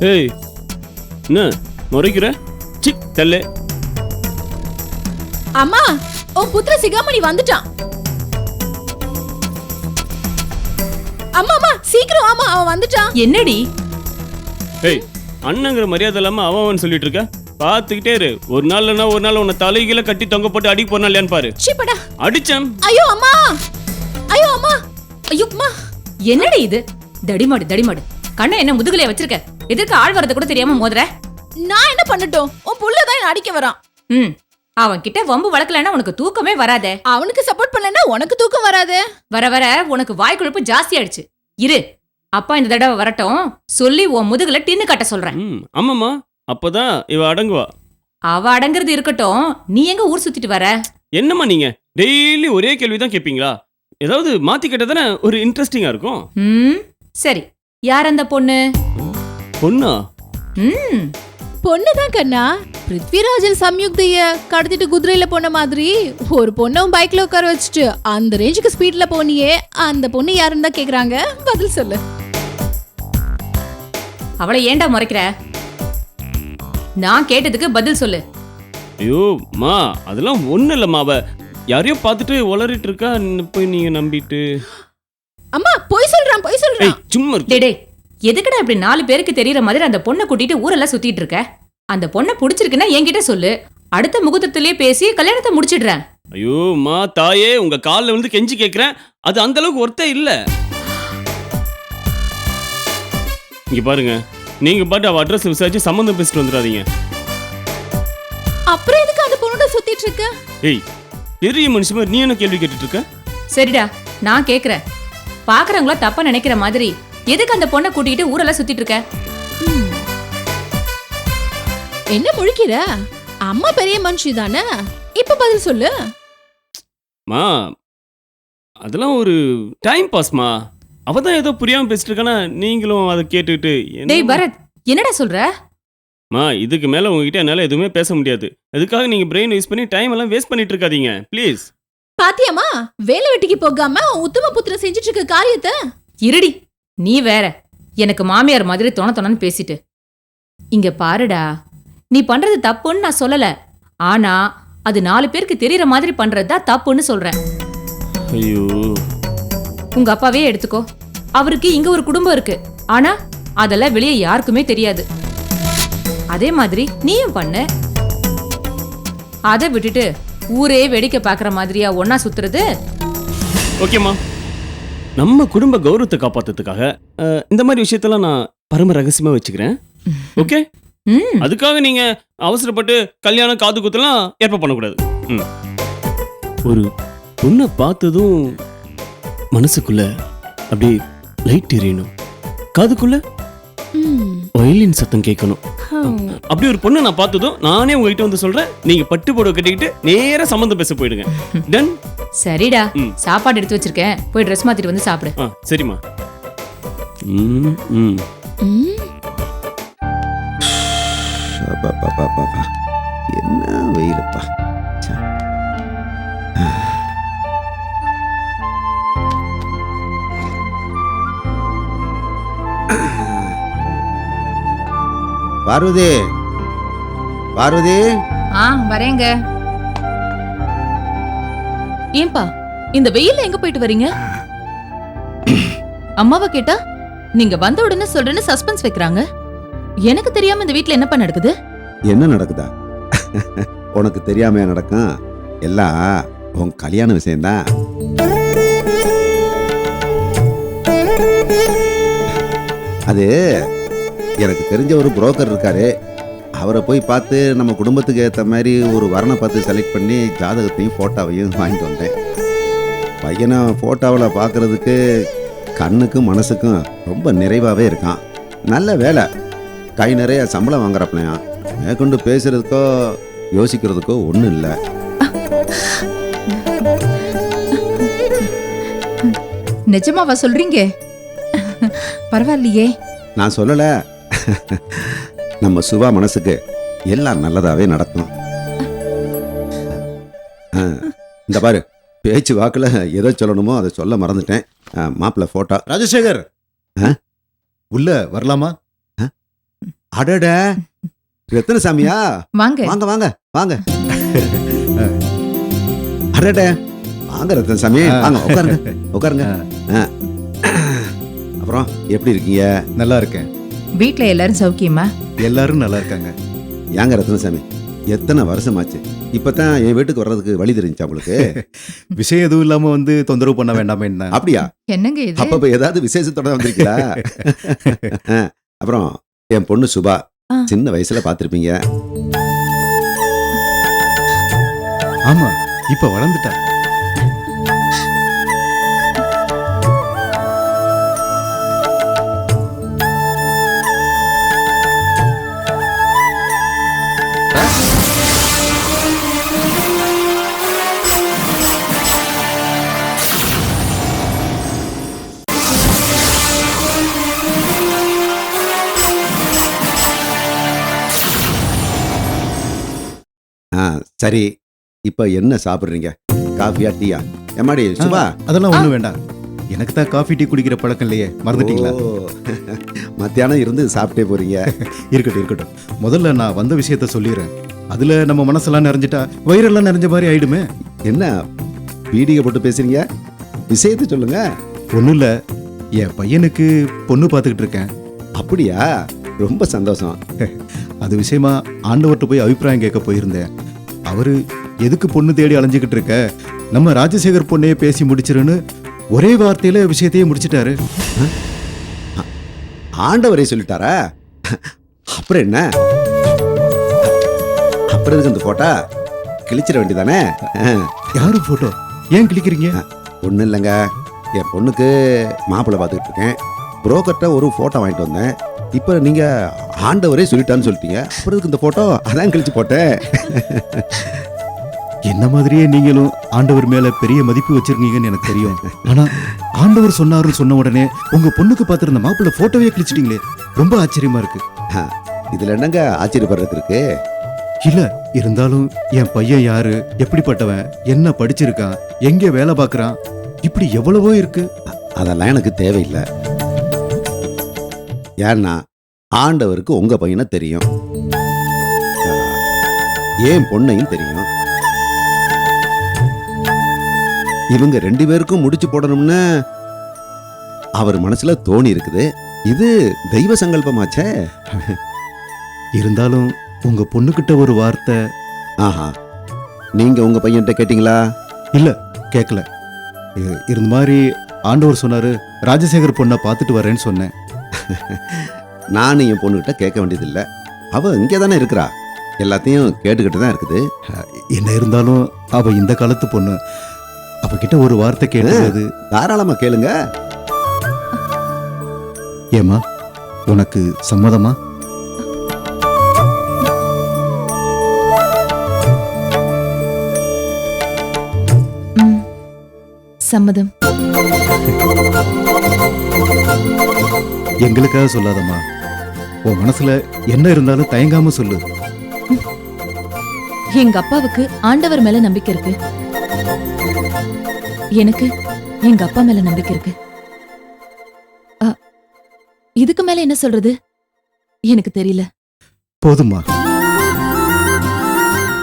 ஏய் என்ன முறைக்கிற? சி தல்லே. அம்மா உன் புத்திர சிகாமணி வந்துட்டான். அம்மா அம்மா சீக்கிரம் ஆமா அவன் வந்துட்டான். என்னடி ஏய் அண்ணங்கிற மரியாதை இல்லாம அவன் சொல்லிட்டு இருக்க. பாத்துக்கிட்டே இரு. ஒரு நாள்னா ஒரு நாள் உன்னை தலைகீழ கட்டி தொங்க போட்டு அடி போனா இல்லையான்னு பாரு. சீப்படா. அடிச்சேன். ஐயோ அம்மா, ஐயோ அம்மா, ஐயோ அம்மா. என்னடி இது? தடிமாடு தடிமாடு. கண்ணை என்ன முதுகுலைய வச்சிருக்க? எதற்கு ஆள் வரது கூட தெரியாம மோதுற? நான் என்ன பண்ணட்டும்? உன் புள்ளதான் என்ன அடிக்க வரான். அவன் கிட்ட வம்பு வளர்க்கலன்னா உனக்கு தூக்கமே வராதே. அவனுக்கு சப்போர்ட் பண்ணலன்னா உனக்கு தூக்கம் வராது. வர வர உனக்கு வாய் கொழுப்பு ஜாஸ்தி ஆயிடுச்சு. இரு, அப்பா இந்த தடவை வரட்டும், சொல்லி உன் முதுகுல டின்னு கட்ட சொல்றேன். ஆமாமா, அப்பதான் இவ அடங்குவா. அவ அடங்குறது இருக்கட்டும், நீ எங்க ஊர் சுத்திட்டு வர? என்னம்மா நீங்க டெய்லி ஒரே கேள்விதான் கேட்பீங்களா? ஏதாவது மாத்தி கேட்டதானே ஒரு இன்ட்ரெஸ்டிங்கா இருக்கும். சரி, யார் அந்த பொண்ணு? பொண்ணா? பொண்ணுதான் கண்ணா. பிருத்விராஜன் சம்யுக்தைய கடத்திட்டு குதிரையில போன மாதிரி ஒரு பொண்ணும் பைக்ல உட்கார வச்சுட்டு அந்த ரேஞ்சுக்கு ஸ்பீட்ல போனியே, அந்த பொண்ணு யாருன்னு தான் கேக்குறாங்க. பதில் சொல்லு. அவளை ஏன்டா முறைக்கிற? நான் கேட்டதுக்கு பதில் சொல்லு. ஐயோ மா, அதெல்லாம் ஒண்ணு இல்லம்மா. அவ யாரையோ பார்த்துட்டு உளறிட்டு இருக்கா. போய் நீங்க நம்பிட்டு. அம்மா போய் சொல்றான், போய் சொல்றான். சும்மா டேடே, எதுக்குடா இப்படி 4 பேருக்கு தெரியற மாதிரி அந்த பொண்ணை கூட்டிட்டு ஊரெல்லாம் சுத்திட்டு இருக்க? அந்த பொண்ணை பிடிச்சிருக்குன்னா என்கிட்ட சொல்லு, அடுத்த முகூர்த்தத்திலேயே பேசி கல்யாணத்தை முடிச்சிடுறேன். ஐயோ மா தாயே, உங்க காலில் வந்து கெஞ்சி கேட்கிறேன். அது அந்த அளவுக்கு ஒர்த்தே இல்ல. இங்க பாருங்க, நீங்க பாட்டு அவ அட்ரஸ் விசாரிச்சு சம்பந்தம் பேசிட்டு வந்துடாதீங்க. அப்புறம் எதுக்கு அந்த பொண்ணோட சுத்திட்டு இருக்க? ஏய் பெரிய மனுஷன், நீ என்ன கேள்வி கேட்டுட்டு இருக்க? சரிடா, நான் கேக்குறேன். பாக்குறவங்கள தப்பா நினைக்கிற மாதிரி எதுக்கு அந்த பொண்ணை கூட்டிட்டு ஊரெல்லாம் சுத்திட்டு இருக்க? என்ன முழிக்கிற? அம்மா பெரிய மனுஷி தானே, இப்ப பதில் சொல்லு. மா அதெல்லாம் ஒரு டைம் பாஸ்மா. அவதான் ஏதோ புரியாம பேசிட்டு இருக்கானா, நீங்களும் அதை கேட்டுக்கிட்டு. டேய் பரத், என்னடா சொல்ற? மா இதுக்கு மேல உங்ககிட்ட என்னால எதுவுமே பேச முடியாது. அதுக்காக நீங்க பிரெயின் யூஸ் பண்ணி டைம் எல்லாம் வேஸ்ட் பண்ணிட்டு இருக்காதீங்க ப்ளீஸ். பாத்தியாமா, வேலை வெட்டிக்கு போகாம உத்தம புத்திர செஞ்சிட்டு இருக்க காரியத்தை. இருடி, நீ வேற எனக்கு மாமியார் மாதிரி தொணன்னு பேசிட்டு. இங்க பாருடா, நீ பண்றது தப்புன்னு நான் சொல்லல, ஆனா அது 4 பேருக்கு தெரியற மாதிரி பண்றதுதான் தப்புன்னு சொல்றேன். ஐயோ, உங்க அப்பாவே எடுத்துக்கோ. அவருக்கு இங்க ஒரு குடும்பம் இருக்கு, ஆனா அதெல்லாம் வெளியே யாருக்குமே தெரியாது. அதே மாதிரி நீயும் பண்ண. அதை விட்டுட்டு ஊரே வேடிக்கை பாக்குற மாதிரியா ஒன்னா சுத்துறது? ஓகேம்மா, நம்ம குடும்ப கௌரவத்தை காப்பாத்துறதுக்காக இந்த மாதிரி விஷயத்தெல்லாம் நான் பரம ரகசியமா வச்சுக்கிறேன். ஓகே, அதுக்காக நீங்க அவசரப்பட்டு கல்யாணம் காது குத்தெல்லாம் ஏற்பாடு பண்ணக்கூடாது. ஒரு பொண்ணை பார்த்ததும் மனசுக்குள்ள அப்படியே லைட் எரியணும், காதுக்குள்ள வயலின் சத்தம் கேட்கணும். அப்படி ஒரு பொண்ணை நான் பார்த்ததும் நானே உங்ககிட்ட வந்து சொல்றேன், நீங்க பட்டு புடவை கட்டிக்கிட்டு நேரா சம்பந்தம் பேச போயிடுங்க. டன். சரிடா, சாப்பாடு எடுத்து வச்சிருக்கேன், போய் ட்ரெஸ் மாத்திட்டு வந்து சாப்பிடு. சரிம்மா. என்ன வெயிலப்பா. பார்வதி, பார்வதி. வரேங்க. ஏன்பா இந்த வெயில்ல எங்க போயிட்டு வரீங்க? அம்மாவை கேட்டா நீங்க வந்த உடனே சொல்றேன்னு சஸ்பென்ஸ் வைக்கிறாங்க. எனக்கு தெரியாம இந்த வீட்ல என்னப்பா நடக்குது? என்ன நடக்குதா? உனக்கு தெரியாம நடக்கும், எல்லாம் உன் கல்யாண விஷயம்தான். அது எனக்கு தெரிஞ்ச ஒரு புரோக்கர் இருக்காரு, அவரை போய் பார்த்து நம்ம குடும்பத்துக்கு ஏற்ற மாதிரி ஒரு வரனை பார்த்து செலக்ட் பண்ணி ஜாதகத்தையும் ஃபோட்டோவையும் வாங்கிட்டு வந்தேன். பையனை ஃபோட்டோவில் பார்க்குறதுக்கு கண்ணுக்கும் மனசுக்கும் ரொம்ப நிறைவாகவே இருக்கான். நல்ல வேலை, கை நிறைய சம்பளம் வாங்குறப்பலையா. மேற்கொண்டு பேசுறதுக்கோ யோசிக்கிறதுக்கோ ஒன்றும் இல்லை. நிஜமாவா சொல்றீங்க? பரவாயில்லையே. நான் சொல்லலை, நம்ம சுபா மனசுக்கு எல்லாம் நல்லதாகவே நடக்கும். இந்த பாரு, பேச்சு வாக்கில் எதை சொல்லணுமோ அதை சொல்ல மறந்துட்டேன். மாப்பிள்ளை ஃபோட்டோ. ராஜசேகர், உள்ள வரலாமா? அடட ரத்தினசாமியா? வாங்க. வாங்க வாங்க வாங்க. அடட வாங்க ரத்தினசாமி, வாங்க உட்காருங்க உட்காருங்க. அப்புறம் எப்படி இருக்கீங்க? நல்லா இருக்கேன். வீட்ல எல்லாரும் சௌக்கியமா? எல்லாரும் நல்லா இருக்காங்க. ஏங்க ரத்தினசாமி, எத்தனை வருஷமாச்சு இப்பதான் என் வீட்டுக்கு வர்றதுக்கு வழி தெரிஞ்சா உங்களுக்கு? விஷயம் எதுவும் இல்லாம வந்து தொந்தரவு பண்ண வேண்டாமே என்ன? அப்படியா? என்னங்க இது? அப்ப ஏதாவது விசேஷத்தோட வந்திருக்கீங்களா? அப்புறம் என் பொண்ணு சுபா சின்ன வயசுல பாத்திருப்பீங்க. ஆமா, இப்ப வளர்ந்துட்டா. சரி, இப்ப என்ன சாப்பிடுறீங்க? காஃபியா டீயா? எம்மாடி சுபா? அதெல்லாம் ஒண்ணும் வேண்டாம். எனக்கு தான் காஃபி டீ குடிக்கிற பழக்கம் இல்லையே, மறந்துட்டீங்களா? ஓ, மத்தியானம் இருந்து சாப்பிட்டே போறீங்க. இருக்கட்டும் இருக்கட்டும். முதல்ல நான் வந்த விஷயத்த சொல்லிடுறேன். அதுல நம்ம மனசெல்லாம் நிறைஞ்சிட்டா வயிறெல்லாம் நிறைஞ்ச மாதிரி ஆயிடுமே. என்ன பீடிகை போட்டு பேசுறீங்க? விஷயத்தை சொல்லுங்க. ஒண்ணும் இல்ல, என் பையனுக்கு பொண்ணு பார்த்துக்கிட்டு இருக்கேன். அப்படியா? ரொம்ப சந்தோஷம். அது விஷயமா ஆண்டவர்கிட்ட போய் அபிப்பிராயம் கேட்க போயிருந்தேன். அவரு எதுக்கு பொண்ணு தேடி அலைஞ்சுக்கிட்டு இருக்க, நம்ம ராஜசேகர் பொண்ணையே பேசி முடிச்சிருன்னு ஒரே வார்த்தையில விஷயத்தையே முடிச்சிட்டாரு. ஆண்டவரே சொல்லிட்டாரா? அப்புறம் என்ன? அப்புறம் எதுக்கு இந்த போட்டா கிழிச்சிட வேண்டியதானே? யாரு போட்டோ? ஏன் கிளிக்கிறீங்க? ஒன்றும் இல்லைங்க, என் பொண்ணுக்கு மாப்பிள்ளை பார்த்துக்கிட்டு இருக்கேன். புரோக்கர்ட்ட ஒரு ஃபோட்டோ வாங்கிட்டு வந்தேன். இப்போ நீங்கள் ஆண்டவரே சொல்லிட்டான்னு சொல்லிட்டீங்க. அப்புறம் எதுக்கு இந்த ஃபோட்டோ? அதான் கிழிச்சு போட்டேன். என்ன மாதிரியே நீங்களும் ஆண்டவர் மேல பெரிய மதிப்பு வச்சிருக்கீங்கன்னு எனக்கு தெரியும். ஆனா ஆண்டவர் சொன்னாருன்னு சொன்ன உடனே உங்க பொண்ணுக்கு பார்த்திருந்த மாப்பிள்ளை போட்டோவே கிழிச்சிட்டீங்களே, ரொம்ப ஆச்சரியமா இருக்கு. இதில் என்னங்க ஆச்சரியப்படுறதுக்கு இருக்கு? இல்ல, இருந்தாலும் என் பையன் யாரு, எப்படிப்பட்டவன், என்ன படிச்சிருக்கான், எங்க வேலை பார்க்கறான், இப்படி எவ்வளவோ இருக்கு. அதெல்லாம் எனக்கு தேவையில்லை. ஏன்னா ஆண்டவருக்கு உங்க பையனை தெரியும், ஏன் பொண்ணையும் தெரியும். இவங்க 2 பேருக்கும் முடிச்சு போடணும்னு அவர் மனசுல தோணி இருக்குது. இது தெய்வ சங்கல்பமாச்சே. இருந்தாலும் உங்க பொண்ணுகிட்ட ஒரு வார்த்தை. ஆஹா, நீங்க உங்க பையன்கிட்ட கேட்டீங்களா? இல்ல, கேட்கல. இருந்த மாதிரி ஆண்டவர் சொன்னாரு, ராஜசேகர் பொண்ணை பார்த்துட்டு வரேன்னு சொன்னேன். நானும் என் பொண்ணுகிட்ட கேட்க வேண்டியதில்லை. அவ இங்கே தானே இருக்கிறா, எல்லாத்தையும் கேட்டுக்கிட்டு தான் இருக்குது. என்ன இருந்தாலும் அவ இந்த காலத்து பொண்ணு, அவகிட்ட ஒரு வார்த்தை கேட்டது. தாராளமா கேளுங்க. ஏமா, உனக்கு சம்மதமா? சம்மதம். எங்களுக்காக சொல்லாதம்மா, உன் மனசுல என்ன இருந்தாலும் தயங்காம சொல்லு. எங்க அப்பாவுக்கு ஆண்டவர் மேல நம்பிக்கை இருக்கு, எனக்கு எங்க அப்பா மேல நம்பிக்கை இருக்கு. இதுக்கு மேல என்ன சொல்றது எனக்கு தெரியல. போதும்மா,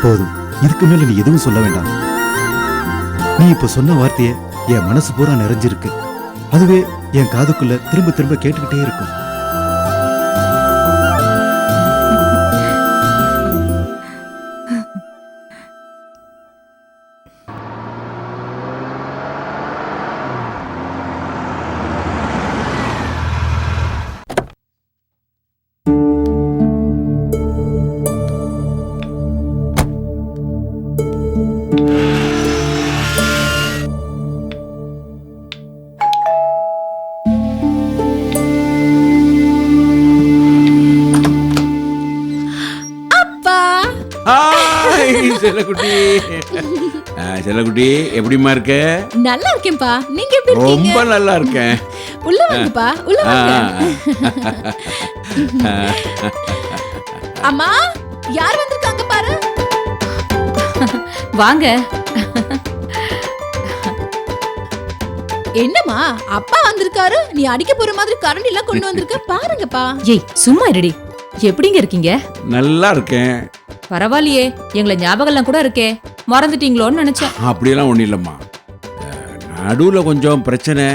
போதும். இதுக்கு மேல நீ எதுவும் சொல்ல வேண்டாம். நீ இப்ப சொன்ன வார்த்தைய என் மனசு பூரா நிறைஞ்சிருக்கு. அதுவே என் காதுக்குள்ள திரும்ப திரும்ப கேட்டுக்கிட்டே இருக்கும். செல்லக்குட்டி, செல்லக்குட்டி எப்படிமா இருக்க? நல்லா இருக்கேன்பா, நீங்க எப்படி இருக்கீங்க? ரொம்ப நல்லா இருக்கேன். உள்ள வாங்கப்பா, உள்ள வாங்க. அம்மா, யார் வந்திருக்காங்க பாரு. வாங்க. என்னம்மா, அப்பா வந்திருக்காரு, நீ அடிக்க போற மாதிரி கரண்டி எல்லாம் கொண்டு வந்திருக்க பாருங்கப்பா. ஏய் சும்மா இருடி, எப்படிங்க இருக்கீங்க? நல்லா இருக்கேன். பரவாயில்லையே, எங்களை ஞாபகம்லாம் கூட இருக்கே, மறந்துட்டீங்களோன்னு நினைச்சேன். அப்படியெல்லாம் ஒன்றும் இல்லைம்மா. நடுவில் கொஞ்சம் பிரச்சனை.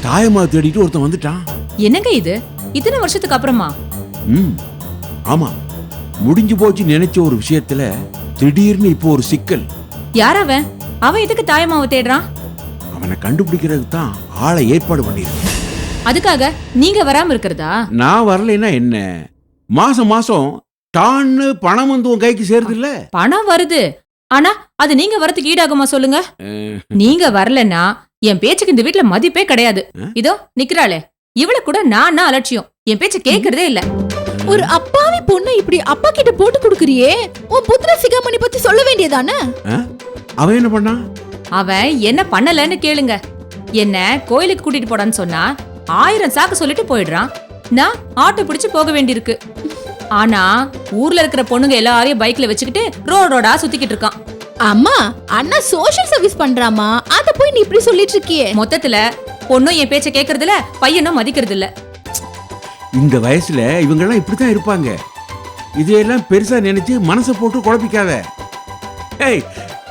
தாயம்மா தேடிட்டு ஒருத்தன் வந்துட்டான். என்னங்க இது, இத்தனை வருஷத்துக்கு அப்புறமா? ஆமாம், முடிஞ்சு போச்சு நினைச்ச ஒரு விஷயத்துல திடீர்னு இப்போ ஒரு சிக்கல். யார் அவன்? அவன் எதுக்கு தாயம்மாவை தேடுறான்? அவனை கண்டுபிடிக்கிறதுக்கு தான் ஆளை ஏற்பாடு பண்ணிருக்கேன். அதுக்காக நீங்க வராம இருக்கிறதா? நான் வரலைன்னா என்ன, மாசம் மாசம் டான்னு பணம் வந்து உன் கைக்கு சேருது இல்ல? பணம் வருது, ஆனா அது நீங்க வரதுக்கு ஈடாகுமா சொல்லுங்க? நீங்க வரலன்னா என் பேச்சுக்கு இந்த வீட்டுல மதிப்பே கிடையாது. இதோ நிக்கிறாளே, இவள கூட நான் அலட்சியம், என் பேச்ச கேக்குறதே இல்ல. ஒரு அப்பாவி பொண்ணு இப்படி அப்பா கிட்ட போட்டு குடுக்குறியே, உன் புத்திர சிகாமணி பத்தி சொல்ல வேண்டியதானே? அவன் என்ன பண்ணா? அவன் என்ன பண்ணலன்னு கேளுங்க. என்ன கோயிலுக்கு கூட்டிட்டு போடான்னு சொன்னா 1000 சாக்கு சொல்லிட்டு போயிடுறான். நான் ஆட்டோ பிடிச்சு போக வேண்டியிருக்கு. ஆனா ஊர்ல இருக்கிற பொண்ணுங்க எல்லாரையும் பைக்ல வச்சுக்கிட்டு ரோடா சுத்திக்கிட்டு இருக்கான். அம்மா, அண்ணா சோஷியல் சர்வீஸ் பண்றாமா, அத போய் நீ இப்படி சொல்லிட்டு இருக்கியே. மொத்தத்துல பொண்ணும் என் பேச்ச கேக்குறது இல்ல, பையனும் மதிக்கிறது இல்ல. இந்த வயசுல இவங்கெல்லாம் இப்படித்தான் இருப்பாங்க. இதையெல்லாம் பெருசா நினைச்சு மனசை போட்டு குழப்பிக்காத. ஏய்,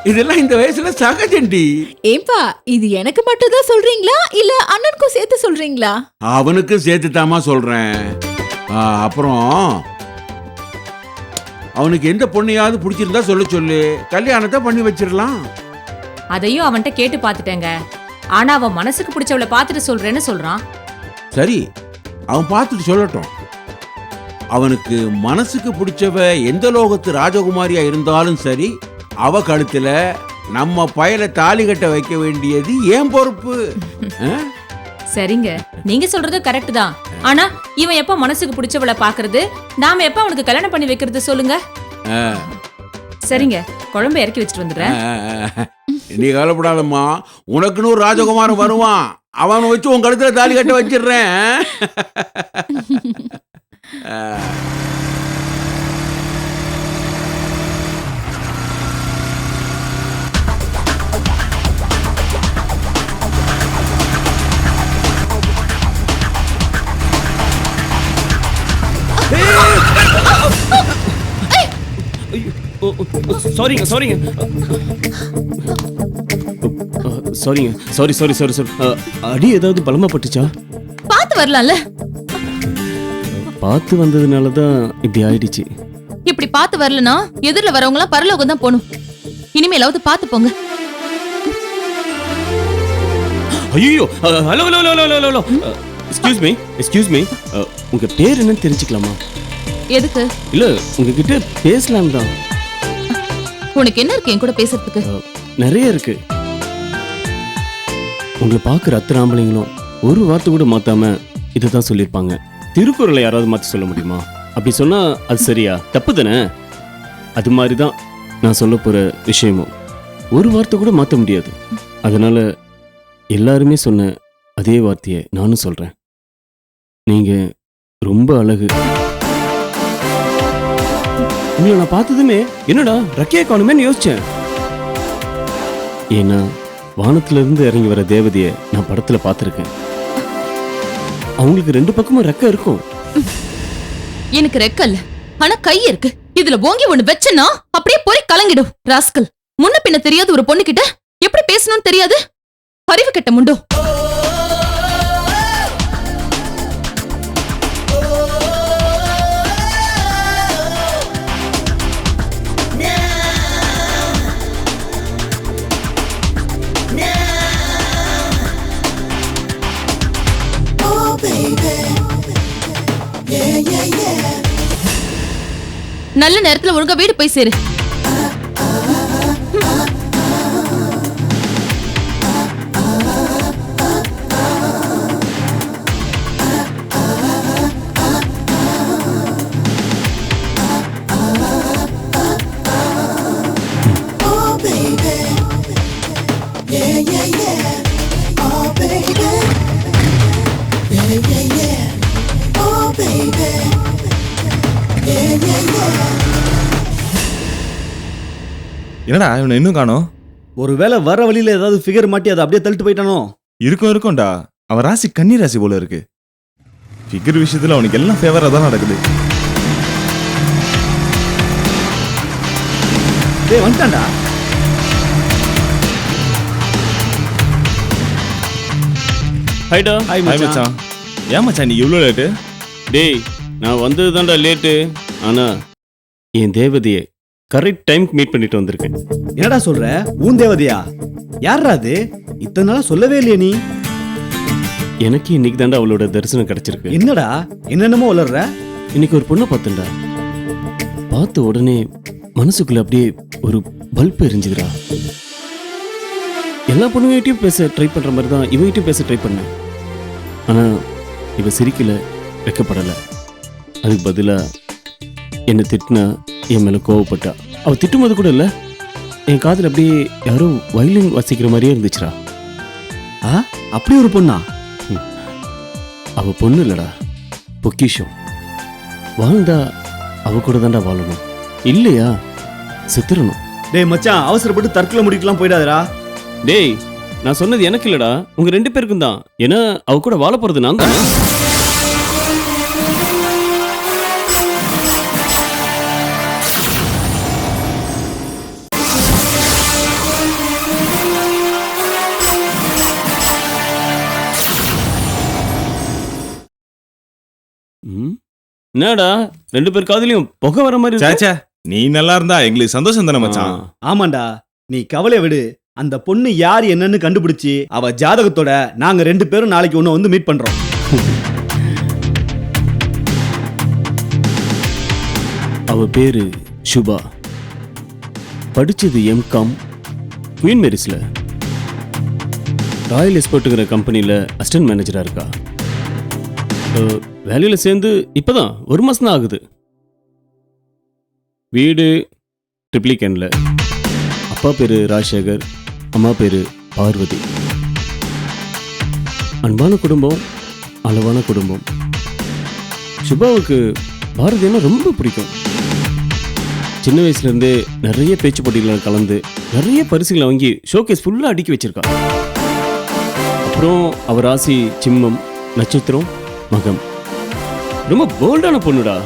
இதெல்லாம் இந்த வயசுல சகஜண்டி. ஏம்பா, இது எனக்கு மட்டும் தான் சொல்றீங்களா இல்ல அண்ணனுக்கும் சேர்த்து சொல்றீங்களா? அவனுக்கு சேர்த்து தாமா சொல்றேன். அப்புறம் அவனுக்கு எந்த பொண்ணையாவது பிடிச்சிருந்தா சொல்லு, கல்யாணத்தை பண்ணி வச்சிடலாம். அதையும் அவன்கிட்ட கேட்டு பாத்துட்டேங்க. ஆனா அவன் மனசுக்கு பிடிச்சவளை பாத்துட்டு சொல்றேன்னு சொல்றான். சரி, அவன் பார்த்துட்டு சொல்லட்டும். அவனுக்கு மனசுக்கு பிடிச்சவ எந்த லோகத்து ராஜகுமாரியா இருந்தாலும் சரி, அவ கழுத்துல நம்ம பயல தாலி கட்ட வைக்க வேண்டியது ஏன் பொறுப்பு. சரிங்க, நீங்க சொல்றது கரெக்ட் தான். ஆனா இவன் எப்ப மனசுக்கு பிடிச்சவளை பாக்குறது, நாம எப்ப அவனுக்கு கல்யாணம் பண்ணி வைக்கிறது சொல்லுங்க. சரிங்க, குழம்பு இறக்கி வச்சுட்டு வந்துடுறேன். நீ கவலைப்படாதம்மா, உனக்குன்னு ஒரு ராஜகுமாரன் வருவான். அவனை வச்சு உன் கழுத்துல தாலி கட்ட வச்சிடுறேன். சாரிங்க சாரிங்க சாரிங்க சாரி சாரி சாரி சாரி. அடி ஏதாவது பலமா பட்டுச்சா? பார்த்து வரலாம்ல. பார்த்து வந்ததுனால தான் இப்படி ஆயிடுச்சு. இப்படி பார்த்து வரலனா எதிரில வரவங்க எல்லாம் பரலோகம் தான் போணும். இனிமேலாவது பார்த்து போங்க. ஐயோ, hello hello hello hello hello, excuse me, உங்க பேர் என்னன்னு தெரிஞ்சுக்கலாமா? எதுக்கு? இல்ல, உங்ககிட்ட பேசலாம் தான். உனக்கு என்ன இருக்கு என் கூட பேசுறதுக்கு? நிறைய இருக்கு. உங்களை பார்க்குற அத்தனை ஆம்பளைங்களும் ஒரு வார்த்தை கூட மாத்தாம இதுதான் சொல்லியிருப்பாங்க. திருக்குறளை யாராவது மாற்றி சொல்ல முடியுமா? அப்படி சொன்னா அது சரியா? தப்பு தானே? அது மாதிரி தான் நான் சொல்ல போற விஷயமும். ஒரு வார்த்தை கூட மாற்ற முடியாது. அதனால எல்லாருமே சொன்ன அதே வார்த்தையை நானும் சொல்றேன். நீங்க ரொம்ப அழகு. உங்களை நான் பார்த்ததுமே என்னடா ரக்கையை காணுமேன்னு யோசிச்சேன். ஏன்னா வானத்துல இருந்து இறங்கி வர தேவதையை நான் படத்துல பார்த்திருக்கேன். அவங்களுக்கு 2 பக்கமும் ரெக்க இருக்கும். எனக்கு ரெக்க இல்ல, ஆனா கை இருக்கு. இதுல ஓங்கி ஒண்ணு வெச்சனா அப்படியே போய் கலங்கிடும். ராஸ்கல், முன்ன பின்ன தெரியாத ஒரு பொண்ணு கிட்ட எப்படி பேசணும்னு தெரியாது. அறிவு கெட்ட முண்டோ. நல்ல நேரத்துல ஒழுங்கா வீடு போய் சேரு. என்னடா இவனை இன்னும் காணோம்? ஒருவேளை வர வழியில ஏதாவது ஃபிகர் மாட்டி அதை அப்படியே தள்ளிட்டு போயிட்டானோ? இருக்கும்டா, அவன் ராசி கன்னி ராசி போல இருக்கு. ஃபிகர் விஷயத்துல அவனுக்கு எல்லாம் ஃபேவரா தான் நடக்குது. டேய் வந்துட்டான்டா. ஹைடா. ஹாய் ஹாய் மச்சான். மச்சான். ஏன் மச்சான் நீ இவ்வளோ லேட்டு? டேய் நான் வந்தது தான்டா லேட்டு. ஆனா என் தேவதையை கரெக்ட் டைம்க்கு மீட் பண்ணிட்டு வந்திருக்கேன். என்னடா சொல்ற? ஊன் தேவதையா? யாரா அது? இத்தனை நாளா சொல்லவே இல்லையே நீ. எனக்கு இன்னைக்கு தான்டா அவளோட தரிசனம் கிடைச்சிருக்கு. என்னடா என்னென்னமோ வளர்ற? இன்னைக்கு ஒரு பொண்ணை பார்த்தேன்டா. பார்த்த உடனே மனசுக்குள்ள அப்படியே ஒரு பல்ப் எரிஞ்சுதுடா. எல்லா பொண்ணுகிட்டையும் பேச ட்ரை பண்ற மாதிரி தான் இவகிட்டையும் பேச ட்ரை பண்ணேன். ஆனா இவ சிரிக்கல, வெக்கப்படலை. அதுக்கு பதிலா என்னை திட்டினா, என் மேல கோவப்பட்டா. அவ திட்டும்போது கூட இல்லை, என் காதில் அப்படியே யாரோ வயலின் வாசிக்கிற மாதிரியே இருந்துச்சுடா. அப்படி ஒரு பொண்ணா? அவ பொண்ணு இல்லடா, பொக்கிஷம். வாழ்ந்தா அவ கூட தான்டா வாழணும், இல்லையா செத்துறணும். டேய் மச்சான், அவசரப்பட்டு தற்கொலை முடிக்கலாம் போயிடாதடா. டேய் நான் சொன்னது எனக்கு இல்லடா, உங்க 2 பேருக்கும் தான். ஏன்னா அவ கூட வாழ போறது நான் தானே. என்னடா 2 பேர் காதுலயும் புகை வர மாதிரி இருக்கு? சேச்சே, நீ நல்லா இருந்தா எங்களுக்கு சந்தோஷம் தானே மச்சான். ஆமாண்டா, நீ கவலை விடு. அந்த பொண்ணு யார் என்னன்னு கண்டுபிடிச்சு அவ ஜாதகத்தோட நாங்க 2 பேரும் நாளைக்கு ஒண்ணு வந்து மீட் பண்றோம். அவ பேரு சுபா. படிச்சது எம்காம், குயின் மேரிஸ்ல ராயல் எக்ஸ்போர்ட்டுங்கிற கம்பெனியில் அசிஸ்டன்ட் மேனேஜராக இருக்கா. வேலையில் சேர்ந்து இப்போதான் 1 மாதம் தான் ஆகுது. வீடு ட்ரிப்ளிகேனில். அப்பா பேர் ராஜசேகர், அம்மா பேர் பார்வதி. அன்பான குடும்பம், அளவான குடும்பம். சுபாவுக்கு பாரதினா ரொம்ப பிடிக்கும். சின்ன வயசுலேருந்தே நிறைய பேச்சு போட்டிகளை கலந்து நிறைய பரிசுகளை வாங்கி ஷோகேஸ் ஃபுல்லாக அடுக்கி வச்சிருக்கா. அப்புறம் அவர் ராசி சிம்மம், நட்சத்திரம் மகம். ரொம்ப போல்டான பொண்ணுடா.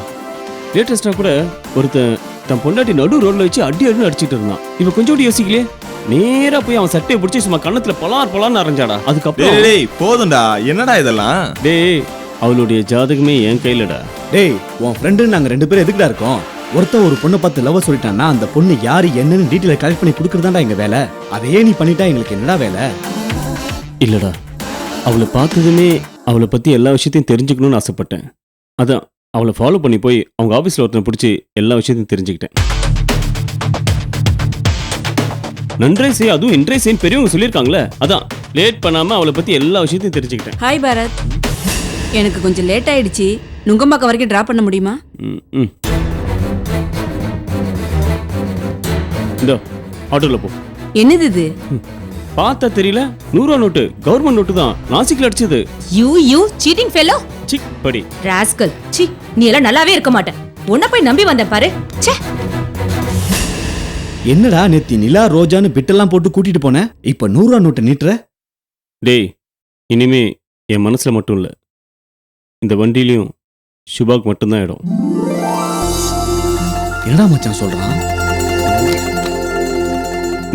லேட்டஸ்டாக கூட ஒருத்தன் தன் பொண்டாட்டி நடு ரோட்ல வச்சு அடின்னு அடிச்சுட்டு இருந்தான். இவ கொஞ்சோடி யோசிக்கலையே, நேரா போய் அவன் சட்டையை பிடிச்சி சும்மா கண்ணத்துல பலார்னு அரைஞ்சாடா. அதுக்கப்புறம் டேய் போதும்டா, என்னடா இதெல்லாம்? டேய் அவளுடைய ஜாதகமே என் கையிலடா. டேய் உன் ஃப்ரெண்டு நாங்க 2 பேரும் எதுக்குடா இருக்கோம்? ஒருத்தன் ஒரு பொண்ணை பார்த்து லவ் சொல்லிட்டான்னா அந்த பொண்ணு யாரு என்னன்னு டீட்டெயில கலெக்ட் பண்ணி கொடுக்கறதாண்டா எங்க வேலை. அதையே நீ பண்ணிட்டா எங்களுக்கு என்னடா வேலை? இல்லடா, அவளை பார்த்ததுமே அவளை பத்தி எல்லா விஷயத்தையும் தெரிஞ்சுக்கணும்னு ஆசைப்பட்டேன். அதான் அவளை ஃபாலோ பண்ணி போய் அவங்க ஆஃபீஸில் ஒருத்தனை பிடிச்சி எல்லா விஷயத்தையும் தெரிஞ்சுக்கிட்டேன். நன்றே செய், அதுவும் இன்றே செய்ன்னு பெரியவங்க சொல்லியிருக்காங்களே, அதான் லேட் பண்ணாம அவளை பத்தி எல்லா விஷயத்தையும் தெரிஞ்சுக்கிட்டேன். ஹாய் பாரத், எனக்கு கொஞ்சம் லேட் ஆயிடுச்சு. நுங்கம்பாக்கம் வரைக்கும் டிராப் பண்ண முடியுமா? இந்த ஆட்டோல போ. என்னது இது? பார்த்தா தெரியல, 100 ரூபா நோட்டு, கவர்மெண்ட் நோட்டு தான், நாசிக்ல அடிச்சது. You cheating fellow. சி படி ராஸ்கல். சி, நீ எல்லாம் நல்லாவே இருக்க மாட்டேன். உன்னை போய் நம்பி வந்தேன் பாரு. ச்சே. என்னடா நேத்தி நிலா ரோஜான்னு பிட்டெல்லாம் போட்டு கூட்டிட்டு போனேன், இப்ப 100 ரூபா நோட்டை நீட்டுற? டேய் இனிமே என் மனசுல மட்டும் இல்ல, இந்த வண்டியிலையும் சுபாக்கு மட்டும்தான் இடம். என்னடா மச்சான் சொல்றான்?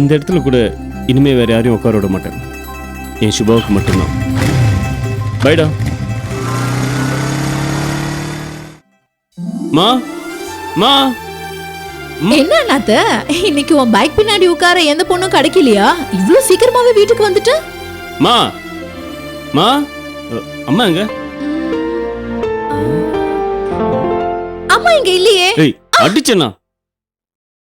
இந்த இடத்துல கூட இனிமே வேற யாரையும் உட்கார விட மாட்டேன், என் சுபாவுக்கு மட்டும்தான். பைடா. மா மா என்ன நாத்த, இன்னைக்கு உன் பைக் பின்னாடி உட்கார எந்த பொண்ணும் கிடைக்கலையா? இவ்வளவு சீக்கிரமாவே வீட்டுக்கு வந்துட்ட? மா மா அம்மா எங்க? அம்மா இங்க இல்லையே. ஏய் அடிச்சேனா?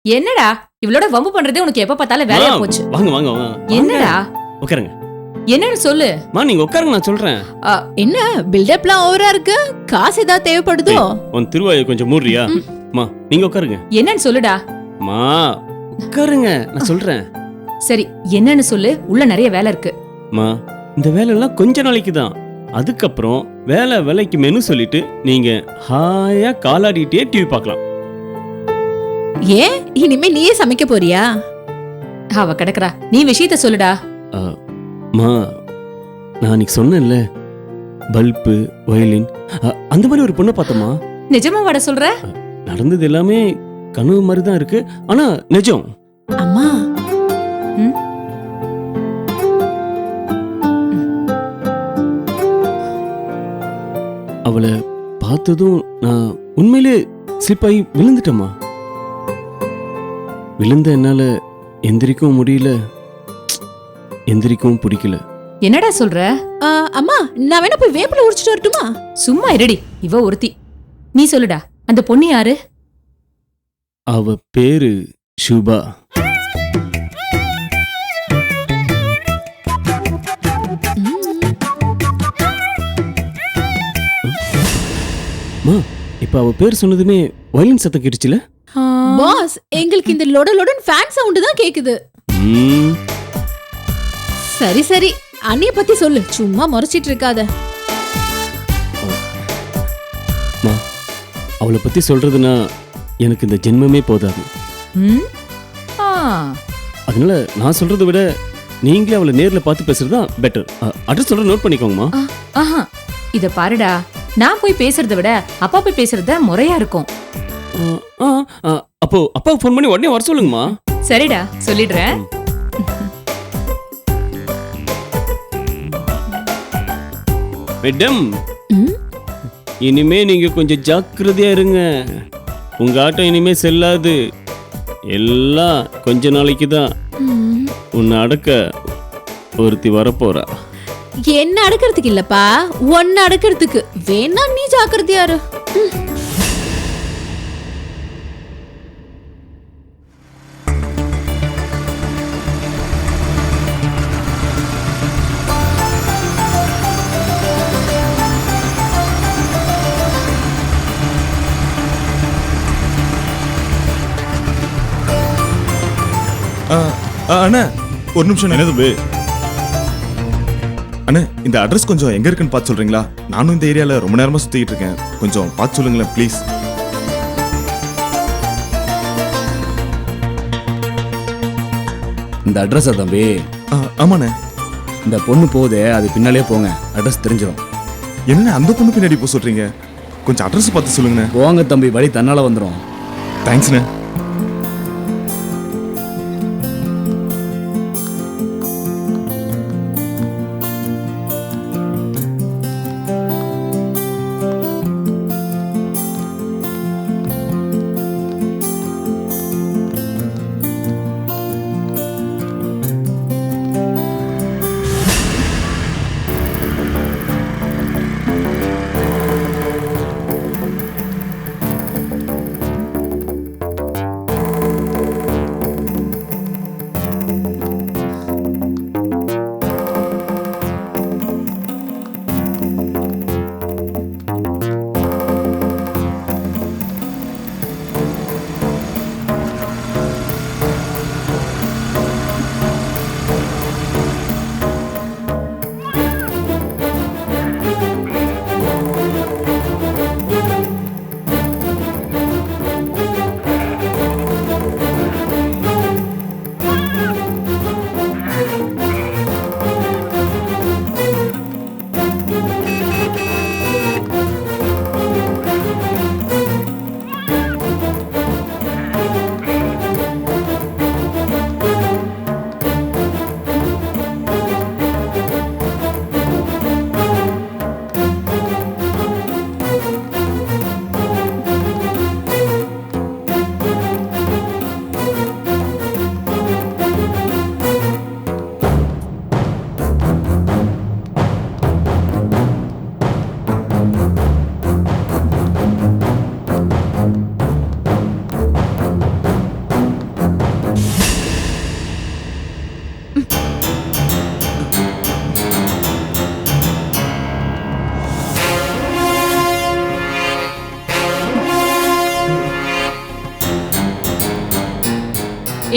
என்னடா இவளோட வம்பு பண்றதே உனக்கு எப்ப பார்த்தாலும் வேலையா போச்சு. வாங்க வாங்க வாங்க. என்னடா? உட்காருங்க. என்னன்னு சொல்லு. மா நீங்க உட்காருங்க, நான் சொல்றேன். என்ன பில்டப்லாம் ஓவரா இருக்கு? காசு ஏதாவது தேவைப்படுதோ? உன் திருவாயை கொஞ்சம் மூடுறியா? மா நீங்க உட்காருங்க. என்னன்னு சொல்லுடா. மா உட்காருங்க, நான் சொல்றேன். சரி என்னன்னு சொல்லு, உள்ள நிறைய வேலை இருக்கு. மா இந்த வேலையெல்லாம் கொஞ்ச நாளைக்கு தான், அதுக்கப்புறம் வேலைக்கு மெனு சொல்லிட்டு நீங்க ஹாயா காலாடிட்டே டிவி பார்க்கலாம். ஏன் இனிமே நீயே சமைக்க போறியா? அவ கிடக்குறா, நீ விஷயத்த சொல்லுடா. மா நான் அன்னைக்கு சொன்னேன்ல, பல்பு வயலின் அந்த மாதிரி ஒரு பொண்ணை பார்த்தோமா. நிஜமா வாட சொல்ற? நடந்தது எல்லாமே கனவு மாதிரி தான் இருக்கு, ஆனா நிஜம். அவளை பார்த்ததும் நான் உண்மையிலே ஸ்லிப் ஆகி விழுந்துட்டேம்மா. விழுந்த என்னால எந்திரிக்கவும் முடியல, எந்திரிக்கவும் பிடிக்கல. என்னடா சொல்ற? அம்மா நான் வேணா போய் வேப்பில உரிச்சிட்டு வரட்டுமா? சும்மா இருடி, இவ ஒருத்தி. நீ சொல்லுடா, அந்த பொண்ணு யாரு? அவ பேரு ஷுபா. இப்ப அவ பேர் சொன்னதுமே வயலின் சத்தம் கேட்டுச்சுல? பாஸ், எங்களுக்கு இந்த லொட லொடன் ஃபேன் சவுண்ட் தான் கேக்குது. சரி சரி, அண்ணிய பத்தி சொல்லு, சும்மா முறைச்சிட்டு இருக்காத. அவளை பத்தி சொல்றதுன்னா எனக்கு இந்த ஜென்மமே போதாது. அதனால நான் சொல்றதை விட நீங்களே அவளை நேர்ல பார்த்து பேசுறதா பெட்டர். அட்ரஸ் சொல்ற, நோட் பண்ணிக்கோங்கம்மா. இத பாருடா, நான் போய் பேசுறதை விட அப்பா போய் பேசுறத முறையா இருக்கும். அப்போ அப்பாவுக்கு ஃபோன் பண்ணி உடனே வர சொல்லுங்கம்மா. சரிடா, சொல்லிடுறேன். மேடம், இனிமே நீங்க கொஞ்சம் ஜாக்கிரதையா இருங்க. உங்க ஆட்டம் இனிமே செல்லாது. எல்லாம் கொஞ்ச நாளைக்கு தான். உன்னை அடக்க ஒருத்தி வரப்போறா. என்ன அடக்கிறதுக்கு இல்லப்பா, ஒன்னு அடக்கிறதுக்கு. வேணா நீ ஜாக்கிரதையா இரு. அண்ணா ஒரு நிமிஷம். என்னது அண்ணா, இந்த அட்ரஸ் கொஞ்சம் எங்க இருக்குன்னு பார்த்து சொல்றீங்களா? நானும் இந்த ஏரியால ரொம்ப நேரமா சுத்திக்கிட்டு இருக்கேன். கொஞ்சம் பார்த்து சொல்லுங்களேன் ப்ளீஸ். இந்த அட்ரஸ் தம்பி? ஆமாண்ணே. இந்த பொண்ணு போதே, அது பின்னாலே போங்க, அட்ரஸ் தெரிஞ்சிடும். என்ன அந்த பொண்ணு பின்னாடி போக சொல்றீங்க? கொஞ்சம் அட்ரஸ் பார்த்து சொல்லுங்கண்ணே. போங்க தம்பி, வழி தன்னால வந்துடும். தேங்க்ஸ்ண்ணே.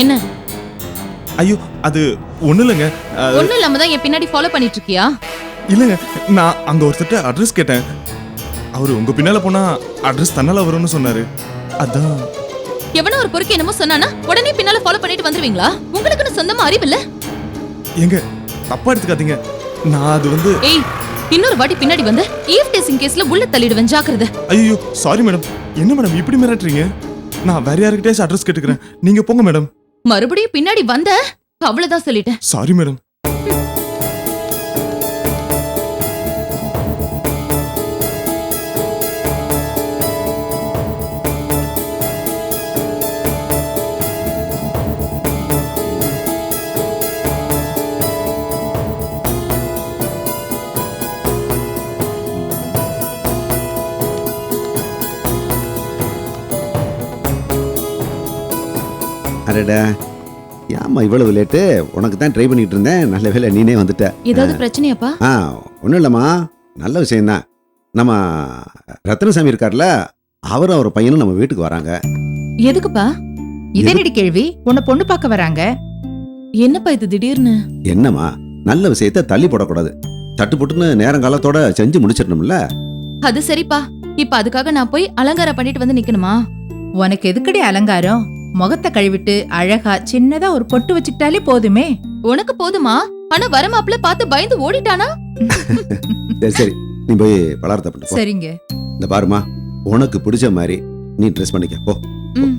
என்ன? ஐயோ, அது ஒண்ணு இல்லைங்க. ஒண்ணும் இல்லாம தான் என் பின்னாடி ஃபாலோ பண்ணிட்டு இருக்கியா? இல்லைங்க, நான் அங்க ஒருத்தட்ட அட்ரஸ் கேட்டேன். அவரு உங்க பின்னால போனா அட்ரஸ் தன்னால வரும்னு சொன்னாரு. அதான். எவனோ ஒரு பொறுக்கி என்னமோ சொன்னானா உடனே பின்னால ஃபாலோ பண்ணிட்டு வந்துருவீங்களா? உங்களுக்குன்னு சொந்தமா அறிவு இல்ல? எங்க தப்பா எடுத்துக்காதீங்க. நான் அது வந்து ஏய், இன்னொரு வாட்டி பின்னாடி வந்து ஈவ் டேசிங் கேஸ்ல உள்ள தள்ளிடுவேன், ஜாக்கிரதை. ஐயோ சாரி மேடம். என்ன மேடம் இப்படி மிரட்டுறீங்க? நான் வேற யாருக்கிட்டே அட்ரஸ் கேட்டுக்கிறேன், நீங்க போங்க மேடம். மறுபடியும் பின்னாடி வந்த அவ்வளவுதான் சொல்லிட்டேன். Sorry madam. அடடா ஏம்மா இவ்வளவு லேட்டு? உனக்கு தான் ட்ரை பண்ணிட்டு இருந்தேன். நல்ல வேளை நீனே வந்துட்ட. ஏதாவது பிரச்சனையாப்பா? ஒன்றும் இல்லைம்மா, நல்ல விஷயம்தான். நம்ம ரத்னசாமி இருக்கார்ல, அவரும் அவர் பையனும் நம்ம வீட்டுக்கு வராங்க. எதுக்குப்பா? இதனடி கேள்வி, உன்னை பொண்ணு பார்க்க வராங்க. என்னப்பா இது திடீர்னு? என்னம்மா, நல்ல விஷயத்த தள்ளி போடக்கூடாது. தட்டு போட்டுன்னு நேரங்காலத்தோட செஞ்சு முடிச்சிடணும்ல. அது சரிப்பா. இப்ப அதுக்காக நான் போய் அலங்காரம் பண்ணிட்டு வந்து நிக்கணுமா? உனக்கு எதுக்கடி அலங்காரம்? முகத்தை கழுவிட்டு அழகா சின்னதா ஒரு பொட்டு வச்சுக்கிட்டாலே போதுமே. உனக்கு போதுமா? ஆனா வரமாப்ல பார்த்து பயந்து ஓடிட்டானா? சரி சரி, நீ போய் பலகாரத்தை பண்ணிட்டு போ. சரிங்க. இந்த பாருமா, உனக்கு பிடிச்ச மாதிரி நீ ட்ரெஸ் பண்ணிக்க போ. ம்.